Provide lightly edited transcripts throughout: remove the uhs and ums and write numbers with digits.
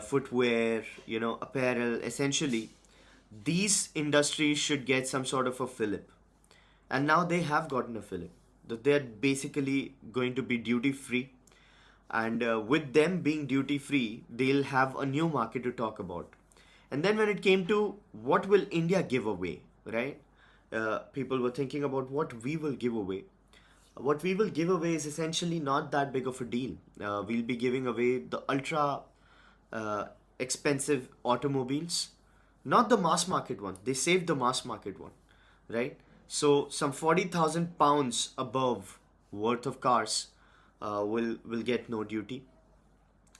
footwear, apparel. Essentially, these industries should get some sort of a fillip, and now they have gotten a fillip. That they're basically going to be duty free, and with them being duty free, they'll have a new market to talk about. And then when it came to what will India give away, right? People were thinking about what we will give away. What we will give away is essentially not that big of a deal. We'll be giving away the ultra uh, expensive automobiles, not the mass market one. They saved the mass market one, right? So some 40,000 pounds above worth of cars will get no duty,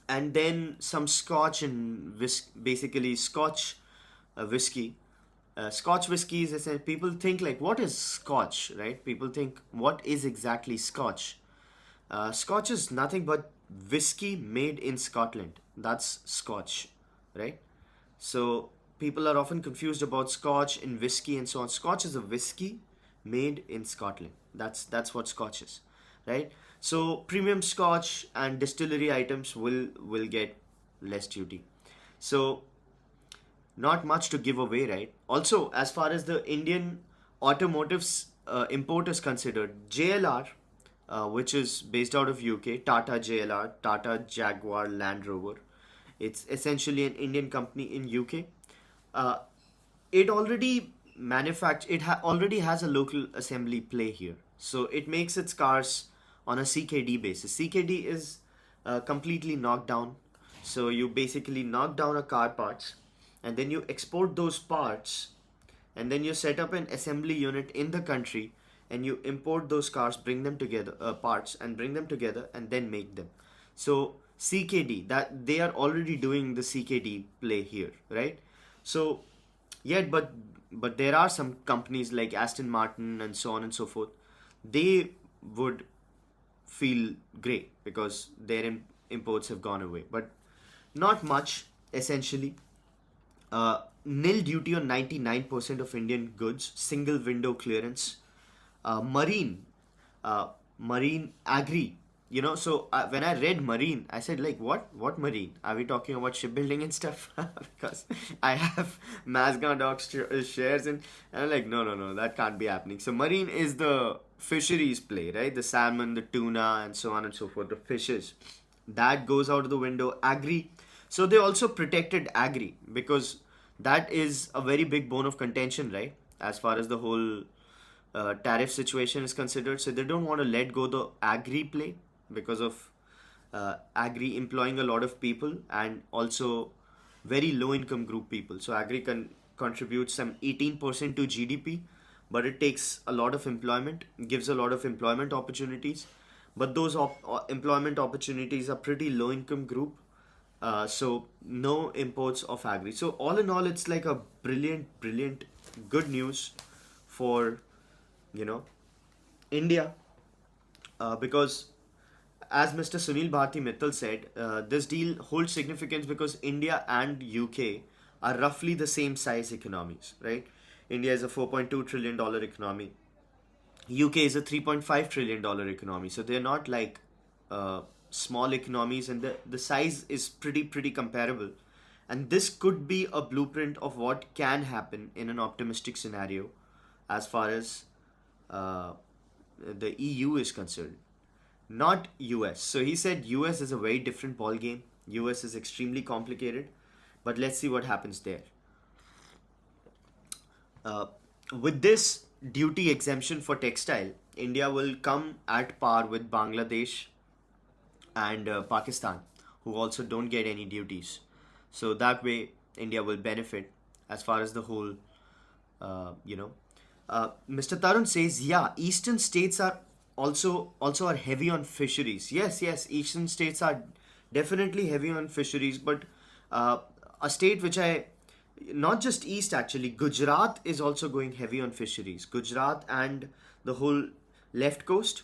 and then some scotch and basically scotch whiskey. Scotch whiskey is essentially, people think like, what is scotch, right? People think, what is exactly scotch? Scotch is nothing but whiskey made in Scotland. That's scotch, right? So people are often confused about scotch and whiskey and so on. Scotch is a whiskey made in Scotland. That's what scotch is, right? So premium scotch and distillery items will get less duty. So not much to give away, right? Also, as far as the Indian automotives import is considered, JLR, which is based out of UK, Tata JLR, Tata Jaguar Land Rover, it's essentially an Indian company in UK. Uh, it already already has a local assembly play here, so it makes its cars on a CKD basis. CKD is completely knocked down. So you basically knock down a car parts, and then you export those parts, and then you set up an assembly unit in the country, and you import those cars, bring them together, parts, and bring them together, and then make them. So CKD, that they are already doing the CKD play here, right? So yet, but there are some companies like Aston Martin and so on and so forth. They would feel great because their imports have gone away, but not much. Essentially, nil duty on 99% of Indian goods, single window clearance, marine, uh, marine agri. So when I read marine, I said like, what marine? Are we talking about shipbuilding and stuff? Because I have Mazga shares in, and I'm like, no, no, no, that can't be happening. So marine is the fisheries play, right? The salmon, the tuna, and so on and so forth. The fishes that goes out of the window. Agri, so they also protected agri because that is a very big bone of contention, right? As far as the whole tariff situation is considered. So they don't want to let go the agri play because of agri employing a lot of people and also very low income group people. So agri contributes some 18% to GDP, but it takes a lot of employment, gives a lot of employment opportunities. But those employment opportunities are pretty low income group, so no imports of agri. So all in all, it's like a brilliant, good news for you know India, because as Mr. Sunil Bharti Mittal said, this deal holds significance because India and UK are roughly the same size economies, right? India is a $4.2 trillion economy. UK is a $3.5 trillion economy. So they're not like small economies, and the size is pretty comparable. And this could be a blueprint of what can happen in an optimistic scenario as far as uh, the EU is concerned, not US. So he said US is a very different ball game. US is extremely complicated, but let's see what happens there. Uh, with this duty exemption for textile, India will come at par with Bangladesh and Pakistan, who also don't get any duties. So that way, India will benefit as far as the whole, uh, you know. Mr. Tarun says, yeah, eastern states are also are heavy on fisheries. Yes, eastern states are definitely heavy on fisheries, but uh, a state which I not just east, actually, Gujarat is also going heavy on fisheries. Gujarat and the whole left coast,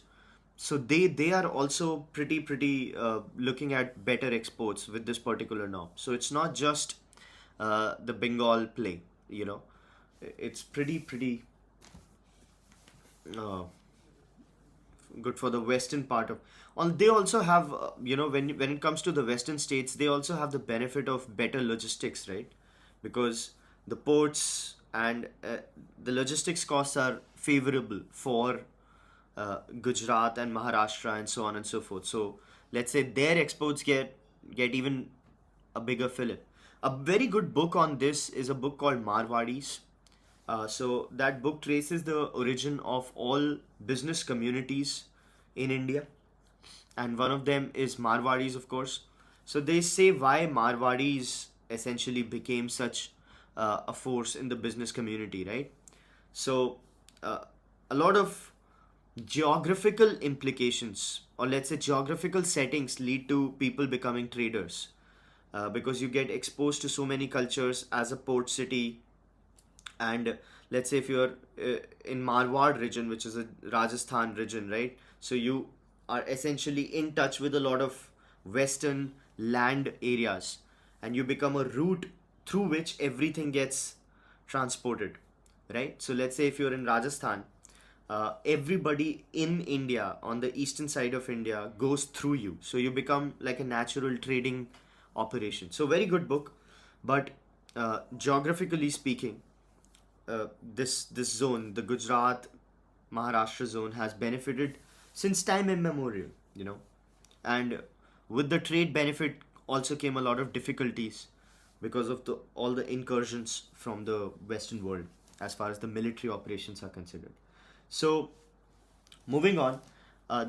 so they are also pretty looking at better exports with this particular norm. So it's not just the Bengal play, you know. It's pretty uh, good for the western part of. On they also have when it comes to the western states, they also have the benefit of better logistics, right? Because the ports and the logistics costs are favorable for Gujarat and Maharashtra and so on and so forth. So let's say their exports get even a bigger fillip. A very good book on this is a book called Marwadis. So that book traces the origin of all business communities in India, and one of them is Marwadis, of course. So they say why Marwadis essentially became such a force in the business community, right? So uh, a lot of geographical implications, or let's say geographical settings, lead to people becoming traders, because you get exposed to so many cultures as a port city. And let's say if you're in Marwar region, which is a Rajasthan region, right? So you are essentially in touch with a lot of western land areas, and you become a route through which everything gets transported, right? So let's say if you're in Rajasthan, everybody in India, on the eastern side of India, goes through you. So you become like a natural trading operation. So very good book, but geographically speaking, this zone, the Gujarat Maharashtra zone, has benefited since time immemorial, and with the trade benefit also came a lot of difficulties because of the all the incursions from the Western world as far as the military operations are considered. So moving on,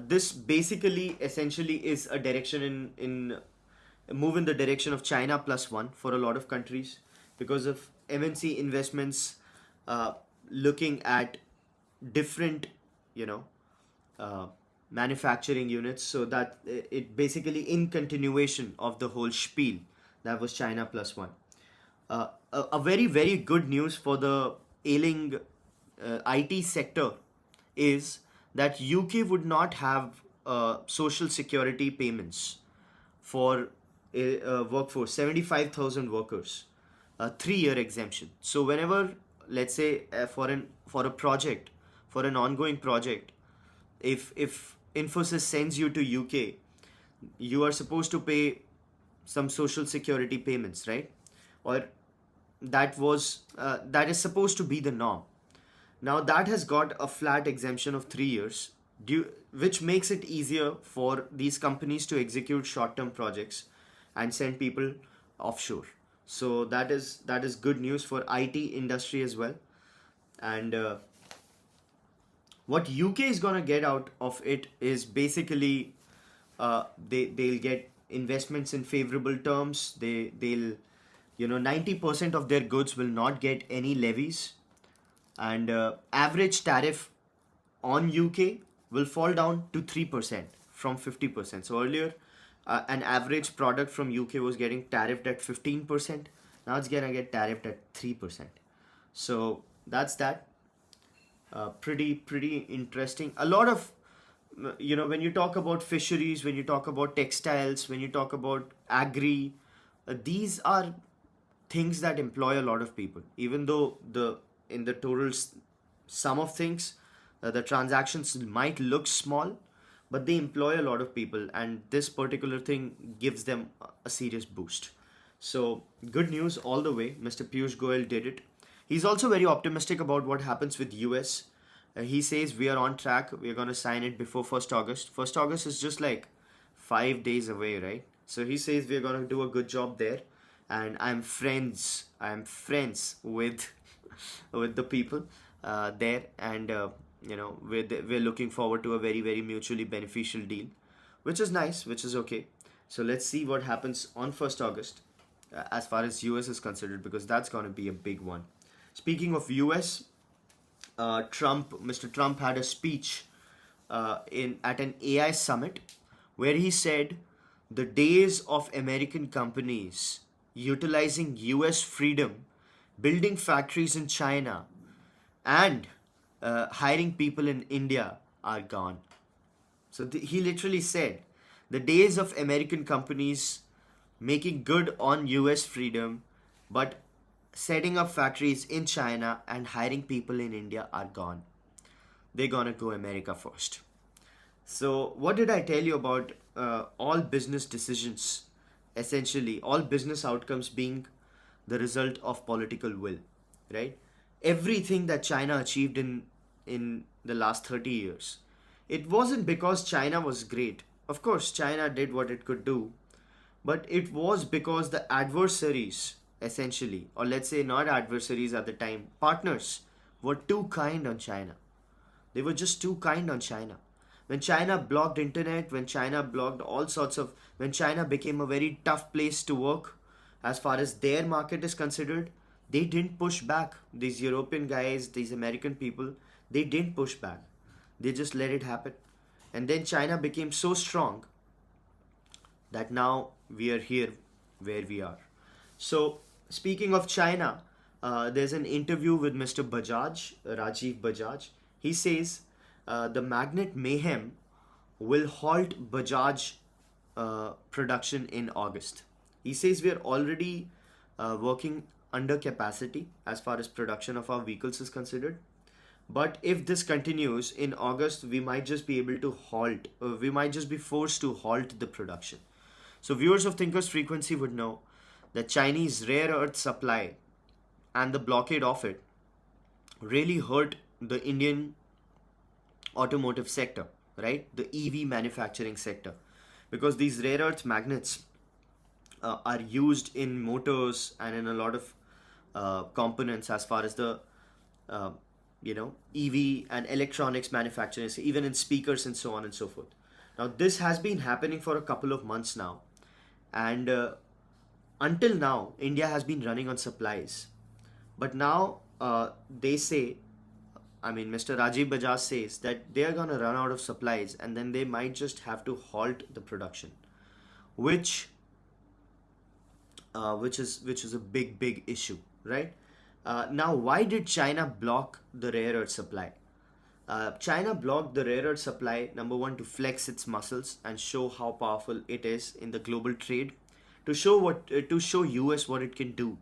this basically essentially is a direction in move in the direction of China plus one for a lot of countries because of MNC investments uh, looking at different, you know, uh, manufacturing units, so that it basically in continuation of the whole spiel that was China plus one. A very very good news for the ailing IT sector is that UK would not have social security payments for a workforce 75,000 workers, a 3-year exemption. So whenever, let's say, for a project, for an ongoing project, if Infosys sends you to UK, you are supposed to pay some social security payments, right? Or that is supposed to be the norm. Now that has got a flat exemption of 3 years, which makes it easier for these companies to execute short-term projects and send people offshore. So that is good news for IT industry as well. And what UK is gonna get out of it is basically they'll get investments in favorable terms. They'll 90% of their goods will not get any levies, and average tariff on UK will fall down to 3% from 50%. So earlier, an average product from UK was getting tariffed at 15%. Now it's gonna get tariffed at 3%. So that's that. Pretty interesting. A lot of when you talk about fisheries, when you talk about textiles, when you talk about agri, these are things that employ a lot of people. Even though the in the total sum of things, the transactions might look small, but they employ a lot of people, and this particular thing gives them a serious boost. So good news all the way. Mr. Piyush Goyal did it. He's also very optimistic about what happens with US. He says we are on track. We're going to sign it before 1st August. 1st August is just like 5 days away, right? So he says we're going to do a good job there. And I'm friends with with the people there, and we're looking forward to a very very mutually beneficial deal, which is nice, which is okay. So let's see what happens on 1st August as far as US is considered, because that's going to be a big one. Speaking of US, Mr. Trump had a speech in at an AI summit where he said the days of American companies utilizing US freedom, building factories in China, and hiring people in India are gone. So he literally said the days of American companies making good on US freedom, but setting up factories in China and hiring people in India are gone. They're gonna go America first. So, what did I tell you about all business decisions? Essentially, all business outcomes being the result of political will, right? Everything that China achieved in the last 30 years, it wasn't because China was great. Of course, China did what it could do, but it was because the adversaries, essentially, or let's say not adversaries at the time, partners, were too kind on China. They were just too kind on China. When China blocked internet, when China blocked all sorts of, when China became a very tough place to work as far as their market is considered, they didn't push back. These European guys, these American people, they didn't push back. They just let it happen. And then China became so strong that now we are here where we are. So, speaking of China, there's an interview with Mr. Bajaj, Rajiv Bajaj. He says the magnet mayhem will halt Bajaj production in August. He says we are already working under capacity as far as production of our vehicles is considered. But if this continues in August, we might just be able to halt, we might just be forced to halt the production. So, viewers of Thinker's Frequency would know that Chinese rare earth supply and the blockade of it really hurt the Indian automotive sector, right? The EV manufacturing sector. Because these rare earth magnets are used in motors and in a lot of components as far as the uh, EV and electronics manufacturing, even in speakers and so on and so forth. Now, this has been happening for a couple of months now, and until now, India has been running on supplies. But now they say, I mean, Mr. Rajiv Bajaj says that they are going to run out of supplies and then they might just have to halt the production, which which is a big issue, right? Now, why did China block the rare earth supply? China blocked the rare earth supply, number one, to flex its muscles and show how powerful it is in the global trade, to show US what it can do,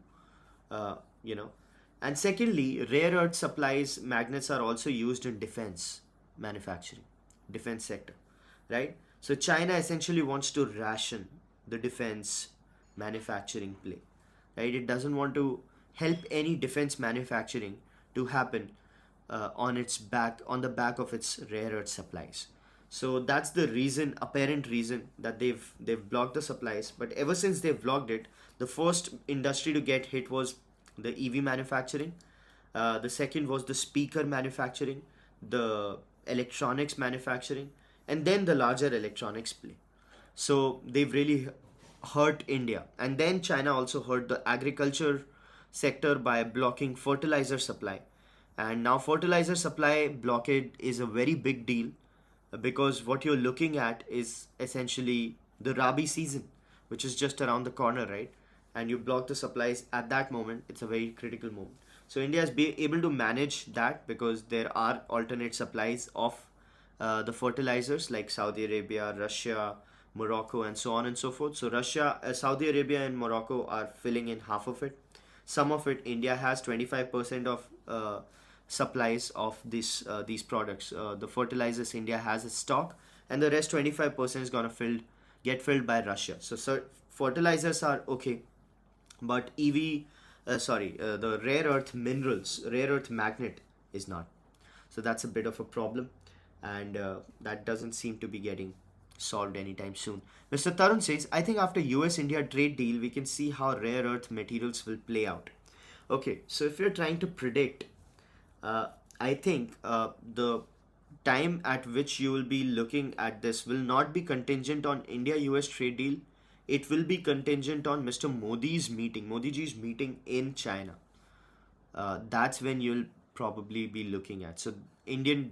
uh, you know. And secondly, rare earth supplies magnets are also used in defense manufacturing, defense sector, right? So China essentially wants to ration the defense manufacturing play, right? It doesn't want to help any defense manufacturing to happen on the back of its rare earth supplies. So that's the reason, apparent reason, that they've blocked the supplies. But ever since they've blocked it, the first industry to get hit was the EV manufacturing. The second was the speaker manufacturing, the electronics manufacturing, and then the larger electronics play. So they've really hurt India. And then China also hurt the agriculture sector by blocking fertilizer supply. And now fertilizer supply blockade is a very big deal because what you're looking at is essentially the Rabi season, which is just around the corner, right? And you block the supplies at that moment, it's a very critical moment. So India is able to manage that because there are alternate supplies of the fertilizers like Saudi Arabia, Russia, Morocco, and so on and so forth. So Russia, Saudi Arabia, and Morocco are filling in half of it. Some of it India has 25% of supplies of these products. The fertilizers India has a stock, and the rest 25% is gonna get filled by Russia. So fertilizers are okay, but the rare earth minerals, rare earth magnet is not. So that's a bit of a problem, and that doesn't seem to be getting solved anytime soon. Mr. Tarun says, I think after US India trade deal, we can see how rare earth materials will play out. Okay, so if you're trying to predict, I think the time at which you will be looking at this will not be contingent on India US trade deal. It will be contingent on Mr. Modi ji's meeting in China. That's when you'll probably be looking at. So Indian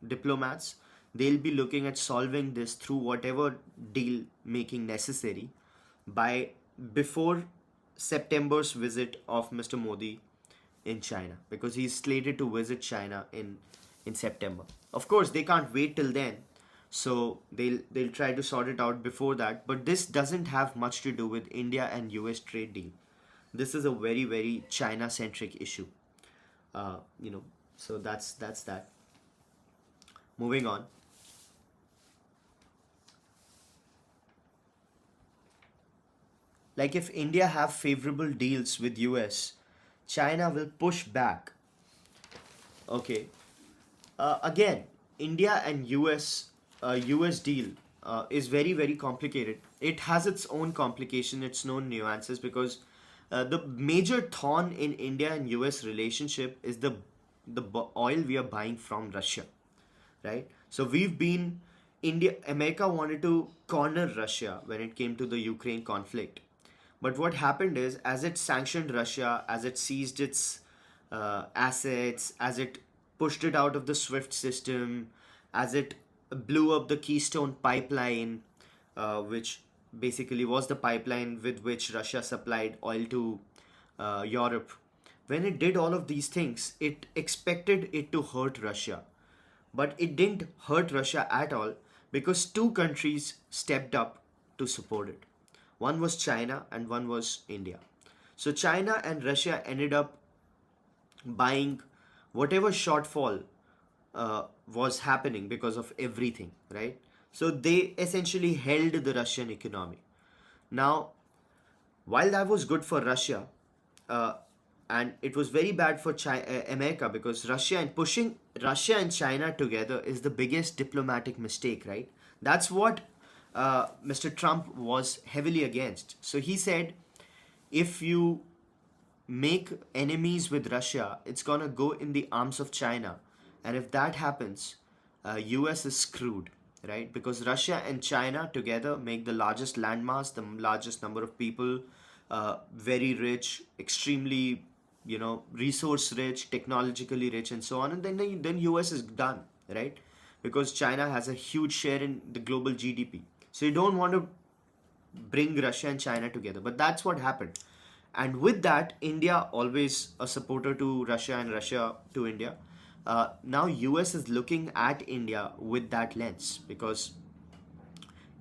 diplomats, they'll be looking at solving this through whatever deal making necessary by before September's visit of Mr. Modi in China, because he's slated to visit China in September. Of course, they can't wait till then, so they'll try to sort it out before that. But this doesn't have much to do with India and US trade deal. This is a very China centric issue. Uh, you know, so that's that. Moving on. Like if India have favorable deals with US, China will push back. Okay. Again, India and US deal is very very complicated. It has its own complication, its own nuances, because the major thorn in India and US relationship is the oil we are buying from Russia, right? So we've been America wanted to corner Russia when it came to the Ukraine conflict. But what happened is, as it sanctioned Russia, as it seized its assets, as it pushed it out of the SWIFT system, as it blew up the Keystone pipeline, which basically was the pipeline with which Russia supplied oil to Europe. When it did all of these things, it expected it to hurt Russia. But it didn't hurt Russia at all because two countries stepped up to support it. One was China and one was India. So China and Russia ended up buying whatever shortfall was happening because of everything, right? So they essentially held the Russian economy. Now, while that was good for Russia, uh, and it was very bad for America, because pushing Russia and China together is the biggest diplomatic mistake, right? That's what Mr. Trump was heavily against. So he said, if you make enemies with Russia, it's gonna go in the arms of China, and if that happens, US is screwed, right? Because Russia and China together make the largest landmass, the largest number of people, very rich, extremely, resource rich, technologically rich, and so on. And then US is done, right? Because China has a huge share in the global GDP. So you don't want to bring Russia and China together. But that's what happened. And with that, India, always a supporter to Russia and Russia to India. Now US is looking at India with that lens, because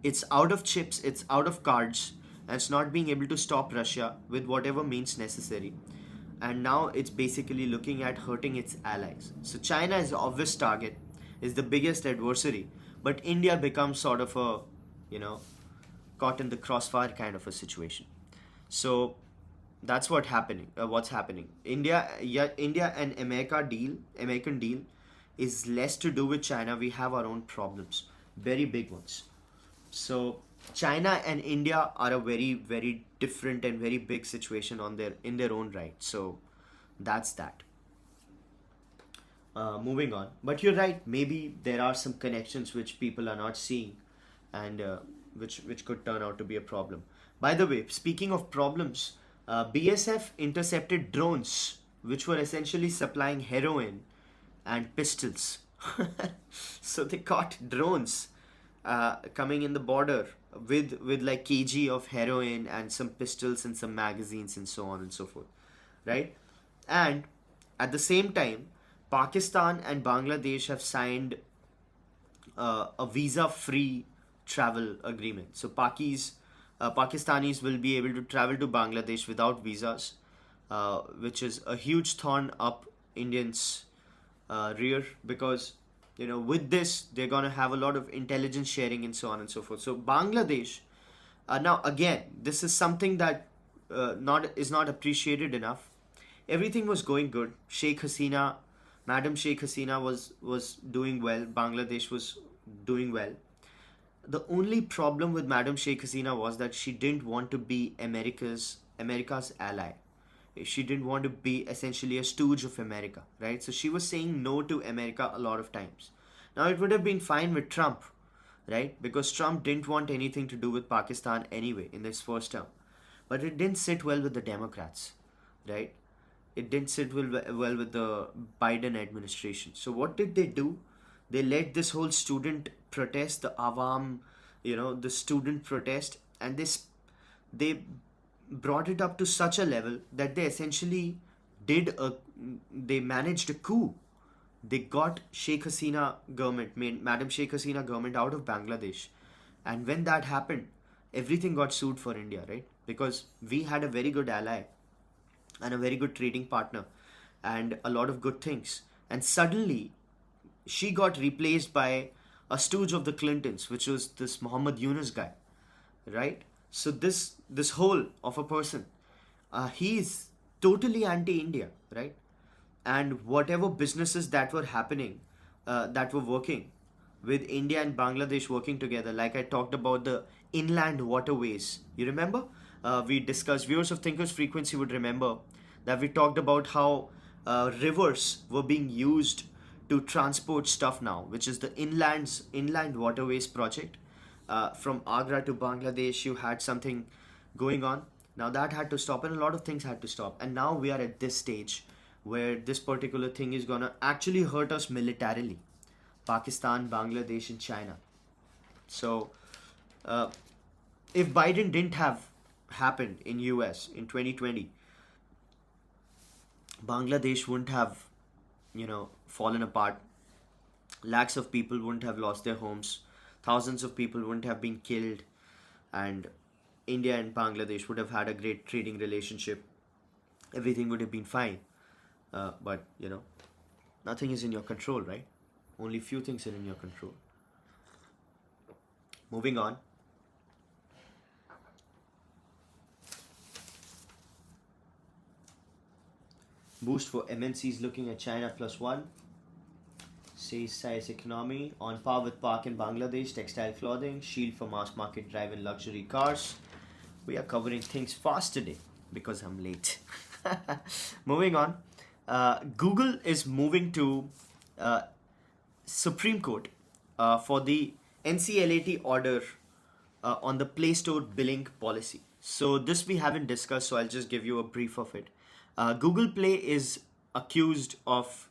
it's out of chips, it's out of cards, and it's not being able to stop Russia with whatever means necessary. And now it's basically looking at hurting its allies. So China is the obvious target, is the biggest adversary, but India becomes sort of a, you know, caught in the crossfire kind of a situation. So that's what's happening. India and American deal is less to do with China. We have our own problems, very big ones. So China and India are a very very different and very big situation on their in their own right. So that's that. Moving on, but you're right. Maybe there are some connections which people are not seeing, and which could turn out to be a problem. By the way, speaking of problems, BSF intercepted drones which were essentially supplying heroin and pistols. So they caught drones coming in the border with like kg of heroin and some pistols and some magazines and so on and so forth, right? And at the same time, Pakistan and Bangladesh have signed a visa-free travel agreement. So Pakistanis will be able to travel to Bangladesh without visas, which is a huge thorn up Indians' rear, because with this they're gonna have a lot of intelligence sharing and so on and so forth. So Bangladesh, now again, this is something that not appreciated enough. Everything was going good. Madam Sheikh Hasina was doing well. Bangladesh was doing well. The only problem with Madam Sheikh Hasina was that she didn't want to be America's ally. She didn't want to be essentially a stooge of America, right? So she was saying no to America a lot of times. Now it would have been fine with Trump, right? Because Trump didn't want anything to do with Pakistan anyway in this first term. But it didn't sit well with the Democrats, right? It didn't sit well with the Biden administration. So what did they do? They led this whole student protest, the Awam, the student protest, and they brought it up to such a level that they essentially they managed a coup. They got Madam Sheikh Hasina government out of Bangladesh. And when that happened, everything got sued for India, right? Because we had a very good ally and a very good trading partner and a lot of good things. And suddenly, she got replaced by a stooge of the Clintons, which was this Muhammad Yunus guy, right? So this whole of a person, he is totally anti-India, right? And whatever businesses that were happening, that were working with India and Bangladesh working together, like I talked about the inland waterways. You remember? We discussed, viewers of Thinkers Frequency would remember that we talked about how rivers were being used to transport stuff now, which is the inland waterways project. From Agra to Bangladesh, you had something going on. Now that had to stop, and a lot of things had to stop. And now we are at this stage where this particular thing is gonna actually hurt us militarily. Pakistan, Bangladesh, and China. So, uh, if Biden didn't have happened in US in 2020, Bangladesh wouldn't have, fallen apart. Lakhs of people wouldn't have lost their homes. Thousands of people wouldn't have been killed, and India and Bangladesh would have had a great trading relationship. Everything would have been fine. But nothing is in your control, right? Only few things are in your control. Moving on. Boost for MNCs looking at China plus one. Says size economy. On par with Park in Bangladesh. Textile clothing. Shield for mass market drive and luxury cars. We are covering things fast today because I'm late. Moving on. Google is moving to Supreme Court for the NCLAT order on the Play Store billing policy. So this we haven't discussed, so I'll just give you a brief of it. Google Play is accused of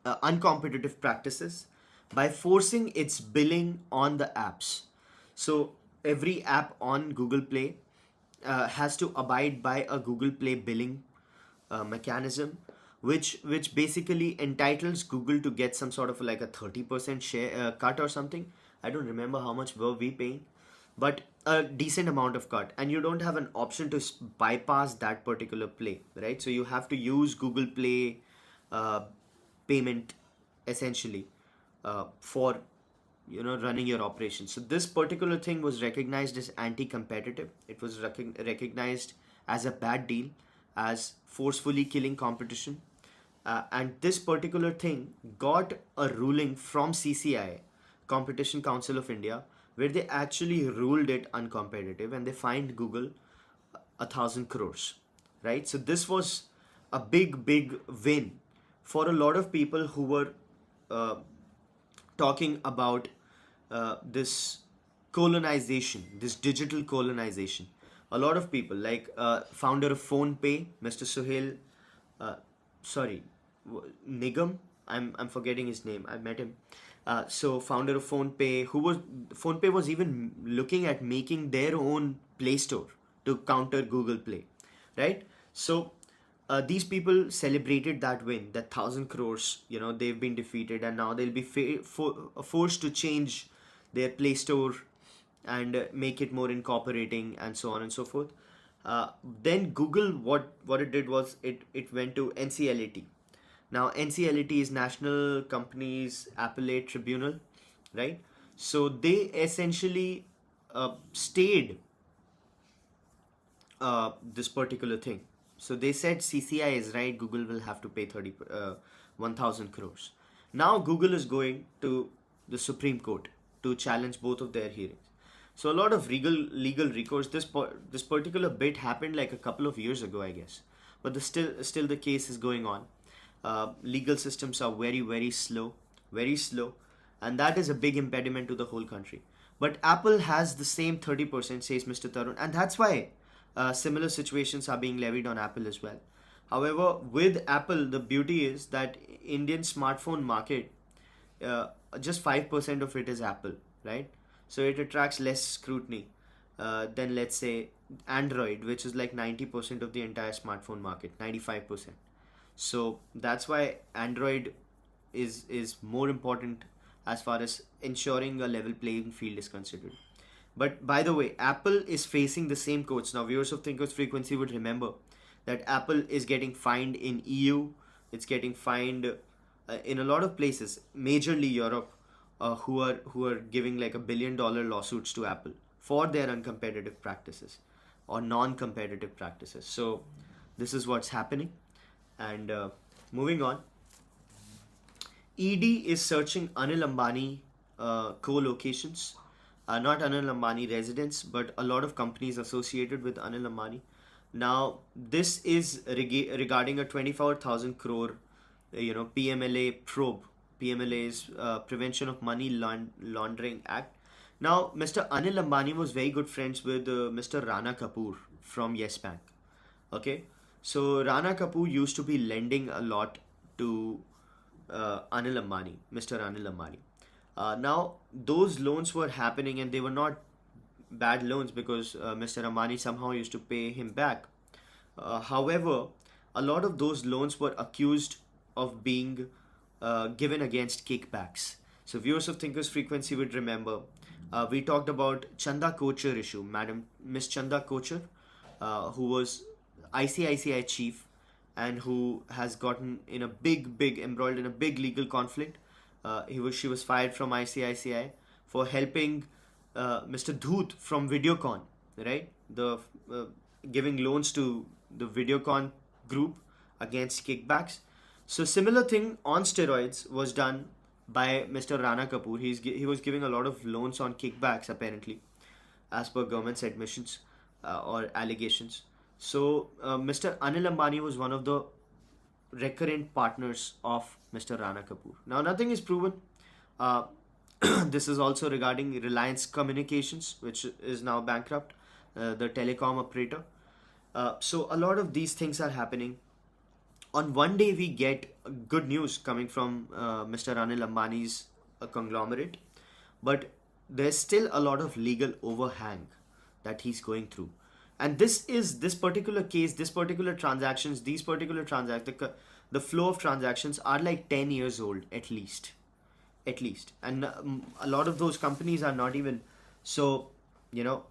uncompetitive practices by forcing its billing on the apps. So every app on Google Play has to abide by a Google Play billing mechanism, which basically entitles Google to get some sort of like a 30% share cut or something. I don't remember how much were we paying, but a decent amount of cut, and you don't have an option to bypass that particular play, right? So you have to use Google Play payment essentially for running your operation. So this particular thing was recognized as anti-competitive. It was recognized as a bad deal, as forcefully killing competition. And this particular thing got a ruling from CCI, Competition Council of India, where they actually ruled it uncompetitive and they fined Google 1,000 crores, right? So this was a big win for a lot of people who were uh, talking about this colonization, this digital colonization. A lot of people, like founder of PhonePe, Mr. Suhail, uh, sorry, Nigam. I'm forgetting his name. I met him. So founder of PhonePe, PhonePe was even looking at making their own Play Store to counter Google Play, right? So these people celebrated that win, that 1,000 crores. They've been defeated, and now they'll be forced to change their Play Store and make it more incorporating, and so on and so forth. Then Google, what it did was it went to NCLAT. Now NCLAT is National Companies Appellate Tribunal, right? So they essentially stayed this particular thing. So they said CCI is right, Google will have to pay 1,000 crores. Now Google is going to the Supreme Court to challenge both of their hearings. So a lot of legal recourse. This particular bit happened like a couple of years ago, I guess, but still the case is going on. Legal systems are very slow, very slow, and that is a big impediment to the whole country. But Apple has the same 30%, says Mr. Tarun, and that's why similar situations are being levied on Apple as well. However, with Apple, the beauty is that Indian smartphone market, just 5% of it is Apple, right? So it attracts less scrutiny than, let's say, Android, which is like 90% of the entire smartphone market, 95%. So that's why Android is more important as far as ensuring a level playing field is considered. But by the way, Apple is facing the same courts. Now, viewers of Thinkers Frequency would remember that Apple is getting fined in EU. It's getting fined in a lot of places, majorly Europe, who are giving like $1 billion lawsuits to Apple for their uncompetitive practices or non-competitive practices. So this is what's happening. And moving on, ED is searching Anil Ambani co-locations, not Anil Ambani residents, but a lot of companies associated with Anil Ambani. Now, this is regarding a 24,000 crore, PMLA probe. PMLA is Prevention of Money Laundering Act. Now, Mr. Anil Ambani was very good friends with Mr. Rana Kapoor from Yes Bank. Okay, so Rana Kapoor used to be lending a lot to Anil Ambani, Mr. Anil Ambani. Now, those loans were happening and they were not bad loans because Mr. Ambani somehow used to pay him back. However, a lot of those loans were accused of being given against kickbacks. So, viewers of Thinkers Frequency would remember we talked about Chanda Kocher issue, Madam Miss Chanda Kocher, who was ICICI chief and who has gotten in a big embroiled in a big legal conflict. She was fired from ICICI for helping Mr. Dhoot from Videocon, right? The giving loans to the Videocon group against kickbacks. So similar thing on steroids was done by Mr. Rana Kapoor. He was giving a lot of loans on kickbacks apparently, as per government's admissions or allegations. So Mr. Anil Ambani was one of the recurrent partners of Mr. Rana Kapoor. Now nothing is proven. Uh, this is also regarding Reliance Communications, which is now bankrupt, the telecom operator. So a lot of these things are happening. On one day, we get good news coming from Mr. Anil Ambani's conglomerate, but there's still a lot of legal overhang that he's going through. And this particular case, this particular transactions, these particular transactions, the flow of transactions are like 10 years old at least, and a lot of those companies are not even so, you know,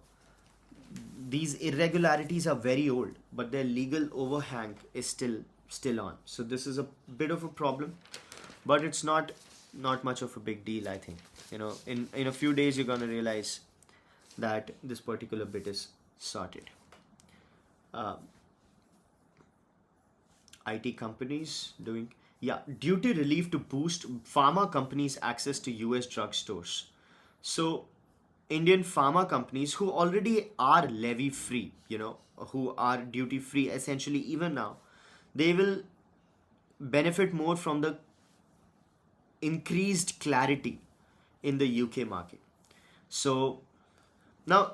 these irregularities are very old, but their legal overhang is still on. So this is a bit of a problem, but it's not much of a big deal. I think, in a few days you're gonna realize that this particular bit is sorted. Uh, IT companies doing, yeah, duty relief to boost pharma companies' access to US drugstores. So Indian pharma companies who already are levy free, who are duty free essentially even now, they will benefit more from the increased clarity in the UK market. So now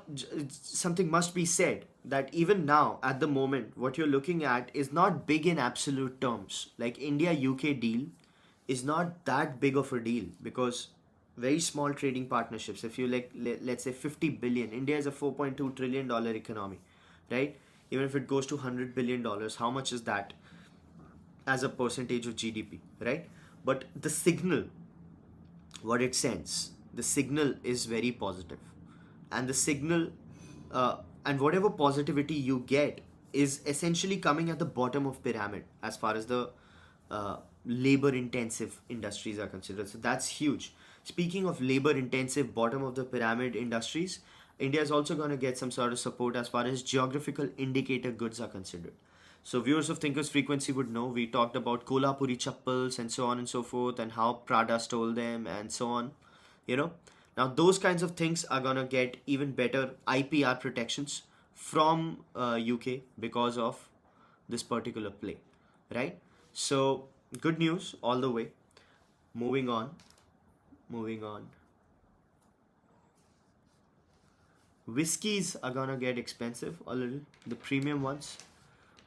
something must be said that even now at the moment what you're looking at is not big in absolute terms. Like India UK deal is not that big of a deal because very small trading partnerships, if you let's say 50 billion, India is a 4.2 trillion dollar economy, right? Even if it goes to 100 billion dollars, how much is that as a percentage of GDP, right? But the signal, what it sends, the signal is very positive, and the signal and whatever positivity you get is essentially coming at the bottom of pyramid as far as the labor intensive industries are considered. So that's huge. Speaking of labor intensive bottom of the pyramid industries, India is also going to get some sort of support as far as geographical indicator goods are considered. So viewers of Thinkers Frequency would know we talked about Kolhapuri chappals and so on and so forth, and how Prada stole them and so on. Now those kinds of things are gonna get even better IPR protections from UK because of this particular play, right? So good news all the way. Moving on. Whiskies are gonna get expensive a little, the premium ones.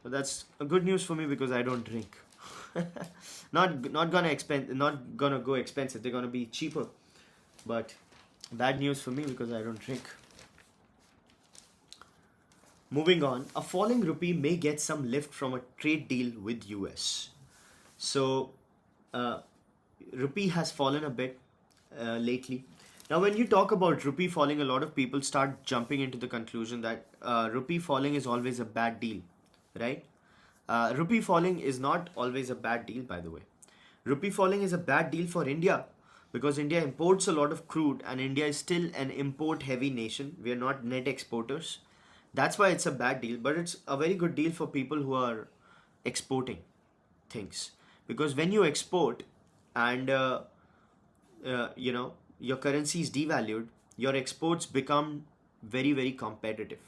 But that's a good news for me because I don't drink. Not gonna go expensive. They're gonna be cheaper. But bad news for me because I don't drink. Moving on, a falling rupee may get some lift from a trade deal with US. So rupee has fallen a bit lately. Now, when you talk about rupee falling, a lot of people start jumping into the conclusion that rupee falling is always a bad deal, right? Rupee falling is not always a bad deal, by the way. Rupee falling is a bad deal for India because India imports a lot of crude and India is still an import heavy nation. We are not net exporters. That's why it's a bad deal, but it's a very good deal for people who are exporting things. Because when you export and your currency is devalued, your exports become very, very competitive.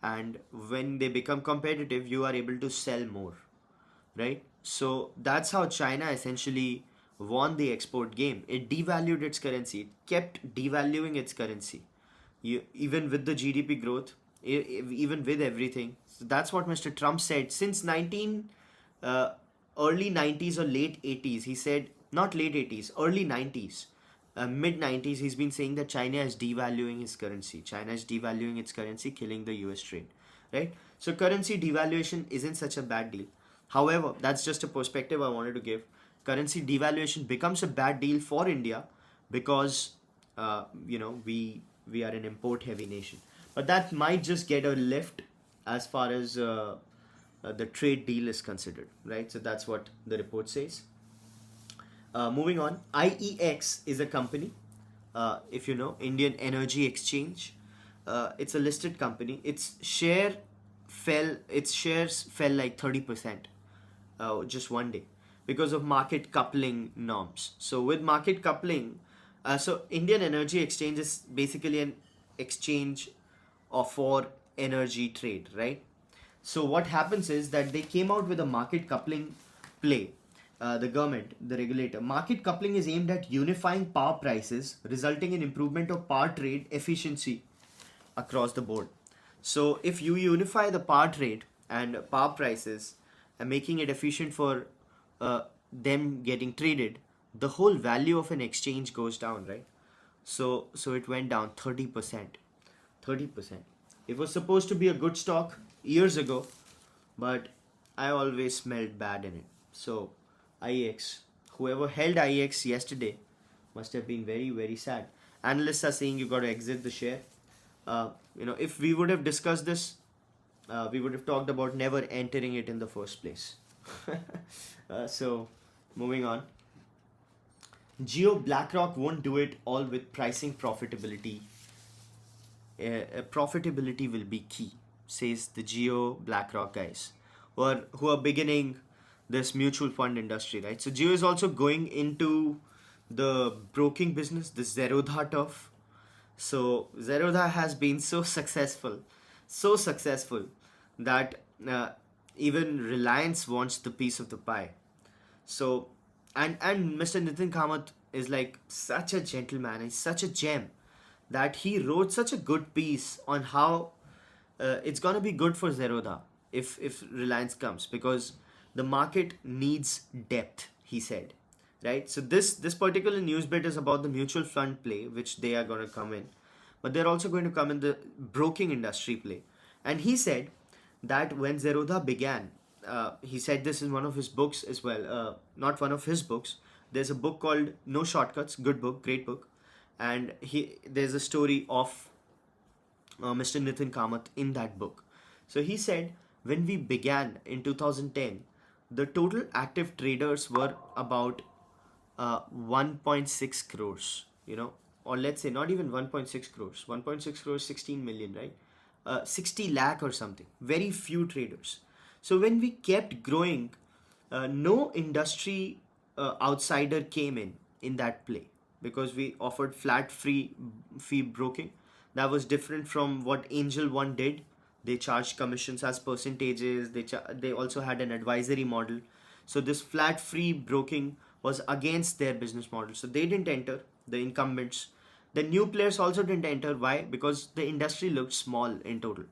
And when they become competitive, you are able to sell more, right? So that's how China essentially won the export game. It devalued its currency, it kept devaluing its currency, even with the GDP growth, even with everything. So that's what Mr. Trump said since 19 uh, early 90s or late 80s. He said, not late 80s, early 90s, mid 90s, he's been saying that China is devaluing his currency. China is devaluing its currency, killing the US trade, right? So currency devaluation isn't such a bad deal. However, that's just a perspective I wanted to give. Currency devaluation becomes a bad deal for India because we are an import heavy nation. But that might just get a lift as far as the trade deal is considered, right? So that's what the report says. Moving on, IEX is a company, if you know, Indian Energy Exchange. It's a listed company. Its shares fell like 30% just one day because of market coupling norms. So with market coupling, so Indian Energy Exchange is basically an exchange for energy trade, right? So what happens is that they came out with a market coupling play. The government, the regulator. Market coupling is aimed at unifying power prices, resulting in improvement of power trade efficiency across the board. So if you unify the power trade and power prices and making it efficient for uh, them getting traded, the whole value of an exchange goes down, right? So it went down 30%. 30%. It was supposed to be a good stock years ago, but I always smelled bad in it. So IEX, whoever held IEX yesterday must have been very, very sad. Analysts are saying you got to exit the share. If we would have discussed this, we would have talked about never entering it in the first place. So, moving on. Geo BlackRock won't do it all with pricing profitability. Profitability will be key, says the Geo BlackRock guys, who are beginning this mutual fund industry, right? So Geo is also going into the broking business, the Zerodha turf. So Zerodha has been so successful that even Reliance wants the piece of the pie. So, and Mr. Nitin Kamath is like such a gentleman. He's such a gem that he wrote such a good piece on how it's gonna be good for Zerodha if Reliance comes, because the market needs depth. He said, right? So this particular news bit is about the mutual fund play, which they are gonna come in, but they're also going to come in the broking industry play. And he said that when Zerodha began, he said this in one of his books as well. Not one of his books. There's a book called No Shortcuts. Good book, great book. And there's a story of Mr. Nitin Kamath in that book. So he said when we began in 2010, the total active traders were about 1.6 crores, or let's say not even 1.6 crores. 1.6 crores, 16 million, right? 60 lakh or something. Very few traders. So when we kept growing, no industry outsider came in that play, because we offered flat free fee broking. That was different from what Angel One did. They charged commissions as percentages. They also had an advisory model. So this flat free broking was against their business model. So they didn't enter, the incumbents. The new players also didn't enter. Why? Because the industry looked small in total.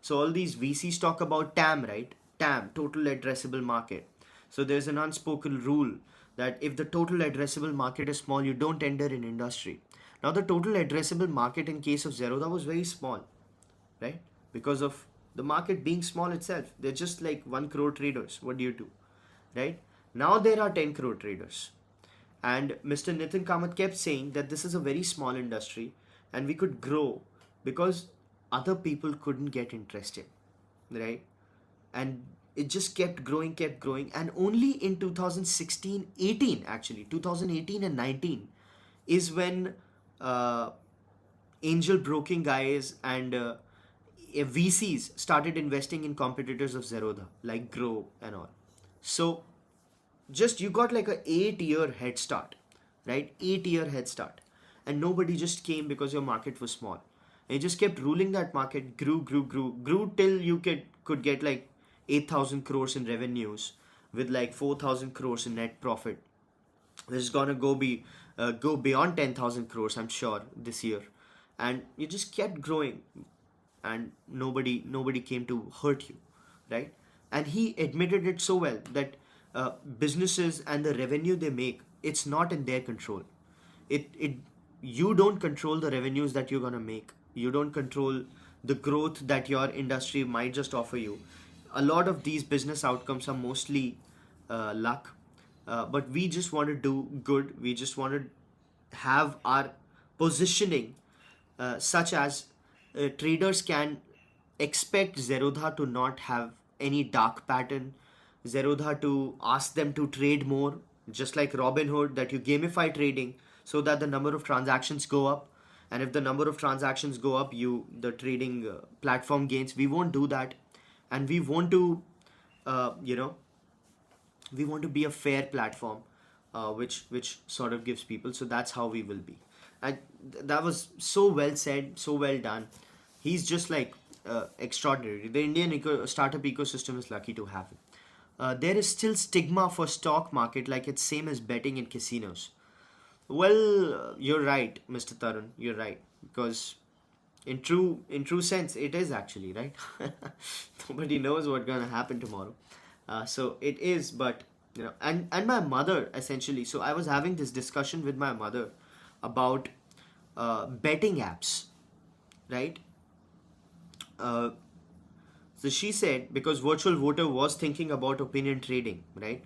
So all these VCs talk about TAM, right? TAM, total addressable market. So there's an unspoken rule that if the total addressable market is small, you don't enter an industry. Now the total addressable market in case of Zerodha was very small, right? Because of the market being small itself. They're just like 1 crore traders. What do you do? Right? Now there are 10 crore traders. And Mr. Nitin Kamath kept saying that this is a very small industry and we could grow because other people couldn't get interested, right? And it just kept growing, and only in 2016, 18 actually, 2018 and 19, is when uh, angel broking guys and VCs started investing in competitors of Zerodha, like Grow and all. So just you got like a 8 year head start, right? 8 year head start, and nobody just came because your market was small. And you just kept ruling that market, grew till you could get like 8,000 crores in revenues with like 4,000 crores in net profit. This is gonna go beyond 10,000 crores, I'm sure, this year. And you just kept growing, and nobody came to hurt you, right? And he admitted it so well that businesses and the revenue they make, it's not in their control. It You don't control the revenues that you're gonna make. You don't control the growth that your industry might just offer you. A lot of these business outcomes are mostly luck, but we just want to do good. We just want to have our positioning such as traders can expect Zerodha to not have any dark pattern, Zerodha to ask them to trade more, just like Robinhood, that you gamify trading so that the number of transactions go up. And if the number of transactions go up, the trading platform gains. We won't do that, and we want to, you know, we want to be a fair platform, which sort of gives people. So that's how we will be. And that was so well said, so well done. He's just like extraordinary. The Indian startup ecosystem is lucky to have him. There is still stigma for stock market, like it's same as betting in casinos. Well, you're right, Mr. Tarun. You're right, because in true sense, it is actually right. Nobody knows what's gonna happen tomorrow. So it is, but and my mother essentially. So I was having this discussion with my mother about betting apps, right? Uh, so she said, because virtual voter was thinking about opinion trading, right?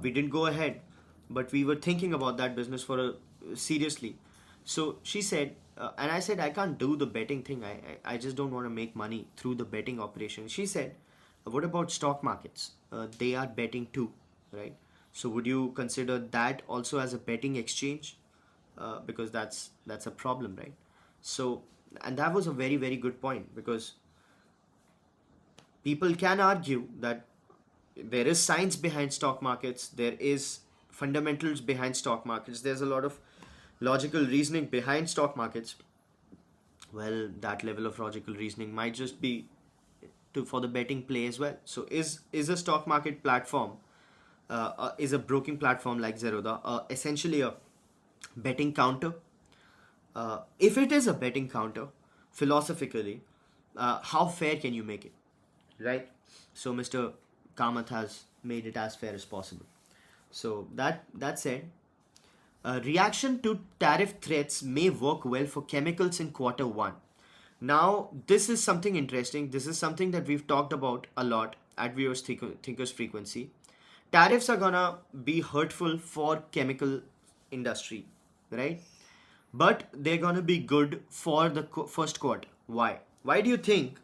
We didn't go ahead, but we were thinking about that business for seriously. So she said, and I said I can't do the betting thing. I just don't want to make money through the betting operation. She said, what about stock markets? They are betting too, right? So would you consider that also as a betting exchange? Because that's a problem, right? So, and that was a very very good point, because people can argue that there is science behind stock markets, there is fundamentals behind stock markets, there's a lot of logical reasoning behind stock markets. Well, that level of logical reasoning might just be for the betting play as well. So is a stock market platform, is a broking platform like Zerodha essentially a betting counter? If it is a betting counter, philosophically, how fair can you make it, right? So Mr. Kamath has made it as fair as possible. So that said, reaction to tariff threats may work well for chemicals in quarter one. Now, this is something interesting. This is something that we've talked about a lot at Viewers Thinkers Frequency. Tariffs are gonna be hurtful for chemical industry, right? But they're gonna be good for the first quarter. Why? Why do you think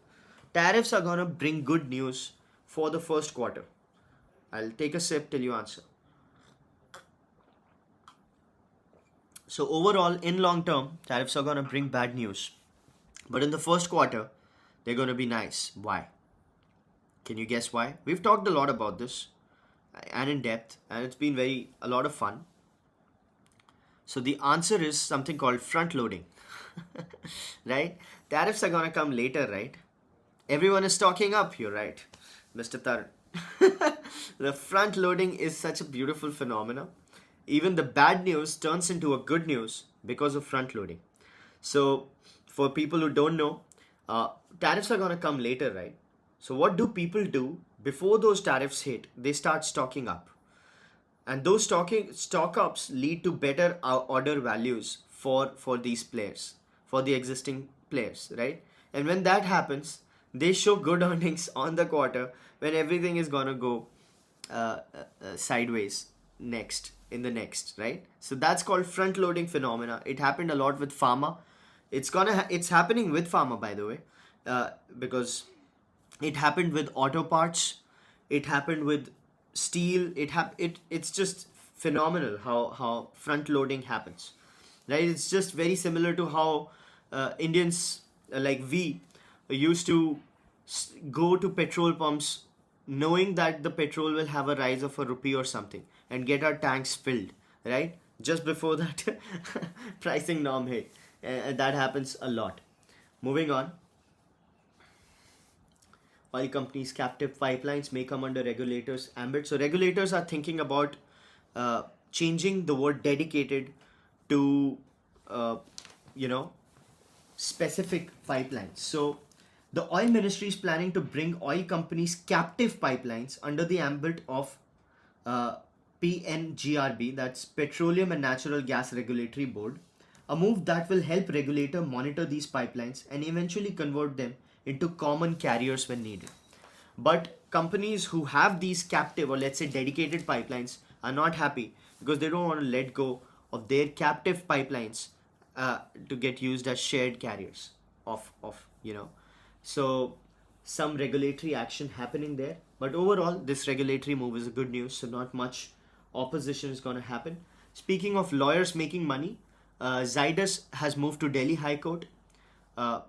tariffs are gonna bring good news for the first quarter? I'll take a sip till you answer. So overall, in long term, tariffs are gonna bring bad news. But in the first quarter, they're gonna be nice. Why? Can you guess why? We've talked a lot about this and in depth, and it's been a lot of fun. So the answer is something called front loading. Right? Tariffs are gonna come later, right? Everyone is stocking up, you're right, Mr. Tarun. The front loading is such a beautiful phenomenon. Even the bad news turns into a good news because of front loading. So, for people who don't know, tariffs are gonna come later, right? So, what do people do before those tariffs hit? They start stocking up, and those stock ups lead to better order values for these players, for the existing players, right? And when that happens, they show good earnings on the quarter when everything is gonna go sideways next, right? So that's called front loading phenomena. It happened a lot with pharma. It's happening with pharma, by the way, because it happened with auto parts, it happened with steel. It's just phenomenal how front loading happens. right? It's just very similar to how Indians like we used to go to petrol pumps knowing that the petrol will have a rise of a rupee or something and get our tanks filled, right? Just before that pricing norm hit. That happens a lot. Moving on, oil companies' captive pipelines may come under regulators' ambit. So regulators are thinking about changing the word dedicated to, uh, you know, specific pipelines. So the oil ministry is planning to bring oil companies' captive pipelines under the ambit of uh, PNGRB, that's Petroleum and Natural Gas Regulatory Board, a move that will help regulator monitor these pipelines and eventually convert them into common carriers when needed. But companies who have these captive or let's say dedicated pipelines are not happy because they don't want to let go of their captive pipelines to get used as shared carriers of so some regulatory action happening there. But overall, this regulatory move is a good news, so not much opposition is going to happen. Speaking of lawyers making money, Zydus has moved to Delhi High Court. Uh,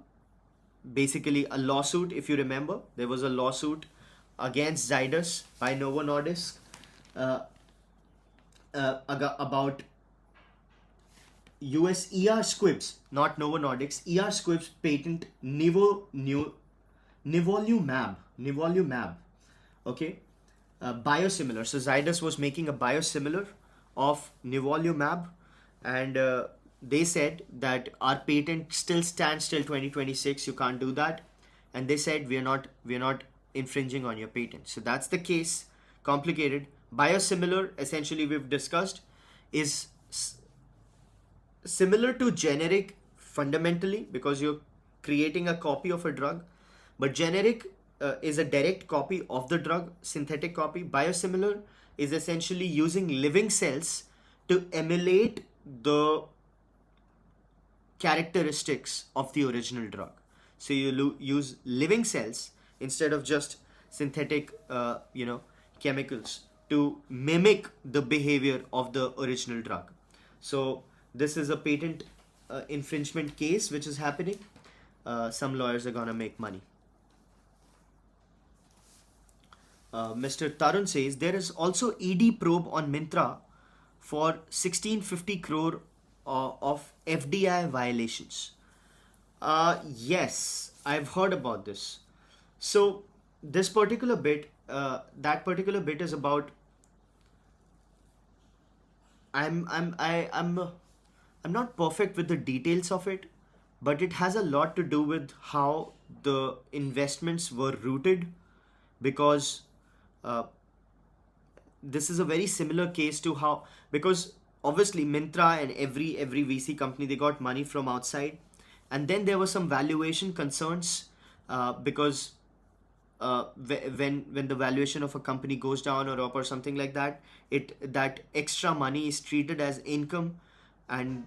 Basically, a lawsuit, if you remember, there was a lawsuit against Zydus by Novo Nordisk uh, about US Squibs, not Novo Nordisk, Squibs patent nivolumab, okay, biosimilar. So Zydus was making a biosimilar of nivolumab, and they said that our patent still stands till 2026. You can't do that, and they said we're not infringing on your patent. So that's the case. Complicated. Biosimilar, essentially, we've discussed, is similar to generic fundamentally because you're creating a copy of a drug, but generic is a direct copy of the drug. Synthetic copy. Biosimilar is essentially using living cells to emulate the characteristics of the original drug. So you use living cells instead of just synthetic chemicals to mimic the behavior of the original drug. So this is a patent infringement case which is happening. Some lawyers are gonna make money. Mr. Tarun says there is also ED probe on Myntra for 1650 crore of FDI violations. Yes, I've heard about this. So this particular bit, that particular bit is about. I'm not perfect with the details of it, but it has a lot to do with how the investments were rooted, because uh, this is a very similar case to how, because obviously Myntra and every VC company, they got money from outside, and then there were some valuation concerns because when the valuation of a company goes down or up or something like that, that extra money is treated as income, and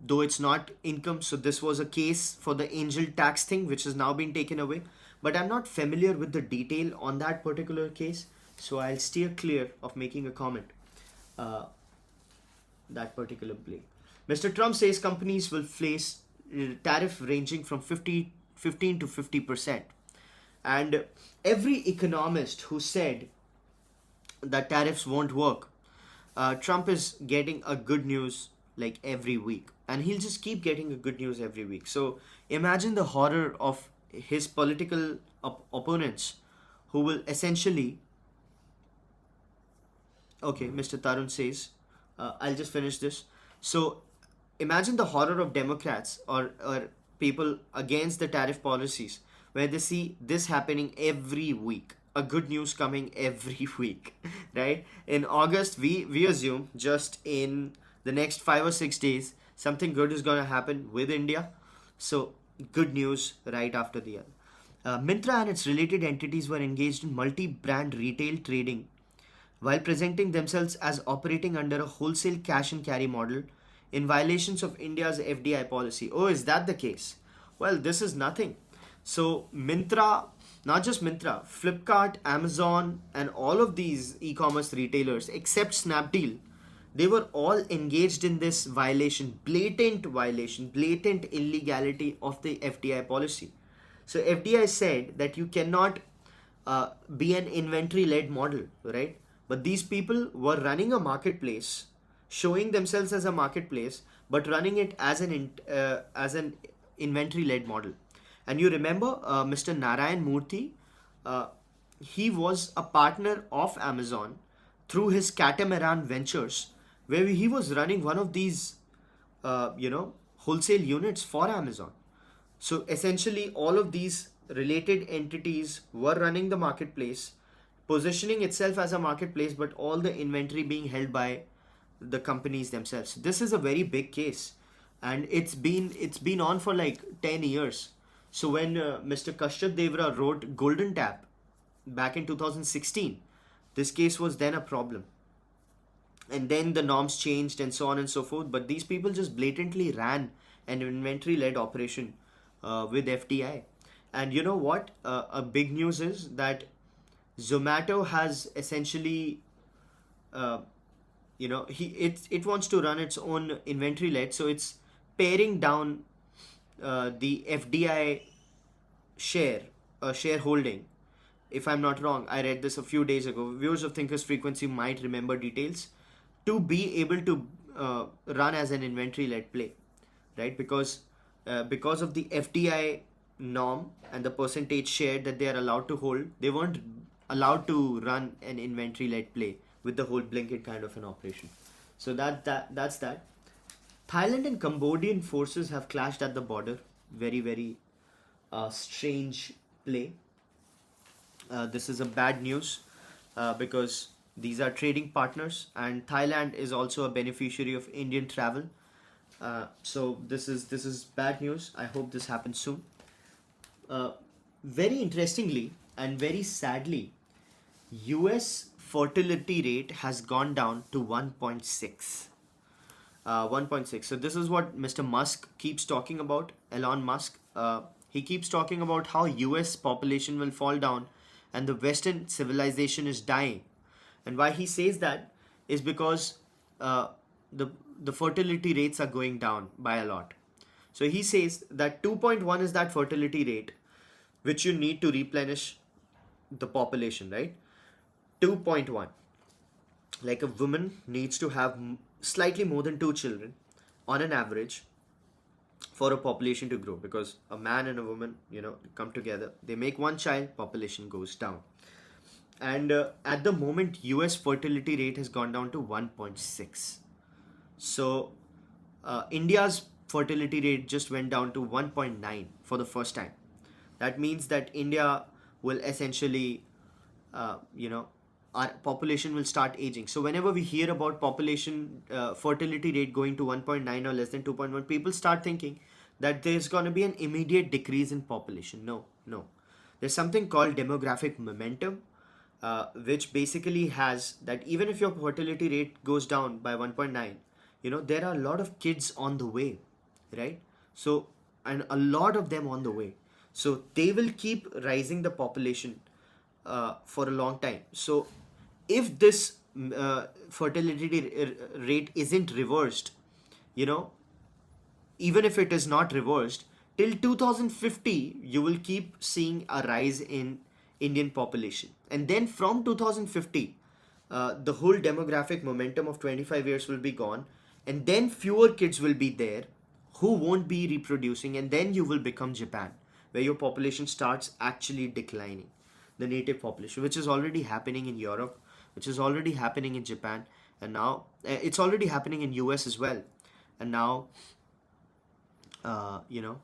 though it's not income. So this was a case for the angel tax thing, which has now been taken away. But I'm not familiar with the detail on that particular case, so I'll steer clear of making a comment. That particular blame. Mr. Trump says companies will face tariff ranging from 15 to 50%. And every economist who said that tariffs won't work, Trump is getting a good news like every week. And he'll just keep getting a good news every week. So imagine the horror of his political opponents who will essentially. Okay, Mr. Tarun says, I'll just finish this. So imagine the horror of Democrats or people against the tariff policies where they see this happening every week, a good news coming every week, right? In August, we assume just in the next 5 or 6 days, something good is going to happen with India. So good news right after the other. Myntra and its related entities were engaged in multi-brand retail trading while presenting themselves as operating under a wholesale cash and carry model in violations of India's FDI policy. Oh, is that the case? Well, this is nothing. So Myntra, not just Myntra, Flipkart, Amazon, and all of these e-commerce retailers except Snapdeal, they were all engaged in this violation, blatant illegality of the FDI policy. So FDI said that you cannot be an inventory led model, right? But these people were running a marketplace, showing themselves as a marketplace, but running it as an inventory led model. And you remember Mr. Narayan Murthy, uh, he was a partner of Amazon through his catamaran ventures, where he was running one of these, wholesale units for Amazon. So essentially, all of these related entities were running the marketplace, positioning itself as a marketplace, but all the inventory being held by the companies themselves. This is a very big case, and it's been on for like 10 years. So when Mr. Kashyap Devra wrote Golden Tap back in 2016, this case was then a problem, and then the norms changed and so on and so forth. But these people just blatantly ran an inventory led operation with FDI. And you know what? A big news is that Zomato has essentially, uh, it wants to run its own inventory led, so it's paring down the FDI share shareholding. If I'm not wrong, I read this a few days ago. Viewers of Thinkers Frequency might remember details, to be able to run as an inventory led play, right? Because of the FDI norm and the percentage share that they are allowed to hold, they weren't allowed to run an inventory led play with the whole blanket kind of an operation. So that's that. Thailand and Cambodian forces have clashed at the border. Very, very strange play. This is a bad news because these are trading partners, and Thailand is also a beneficiary of Indian travel. So this is bad news. I hope this happens soon. Uh, Very interestingly and very sadly, US fertility rate has gone down to 1.6. 1.6. So this is what Mr. Musk keeps talking about. Elon Musk. He keeps talking about how US population will fall down and the Western civilization is dying. And why he says that is because uh, the the fertility rates are going down by a lot. So he says that 2.1 is that fertility rate which you need to replenish the population, right? 2.1. Like a woman needs to have slightly more than two children on an average for a population to grow, because a man and a woman, come together, they make one child, population goes down. And at the moment, US fertility rate has gone down to 1.6. So India's fertility rate just went down to 1.9 for the first time. That means that India will essentially, our population will start aging. So whenever we hear about population fertility rate going to 1.9 or less than 2.1, people start thinking that there's going to be an immediate decrease in population. No, no. There's something called demographic momentum, which basically has that even if your fertility rate goes down by 1.9, there are a lot of kids on the way, right? So, and a lot of them on the way. So they will keep rising the population for a long time. So if this fertility rate isn't reversed, you know, even if it is not reversed, till 2050, you will keep seeing a rise in Indian population. And then from 2050, the whole demographic momentum of 25 years will be gone. And then fewer kids will be there who won't be reproducing. And then you will become Japan, where your population starts actually declining. The native population, which is already happening in Europe, which is already happening in Japan, and now it's already happening in US as well. And now, uh, you know,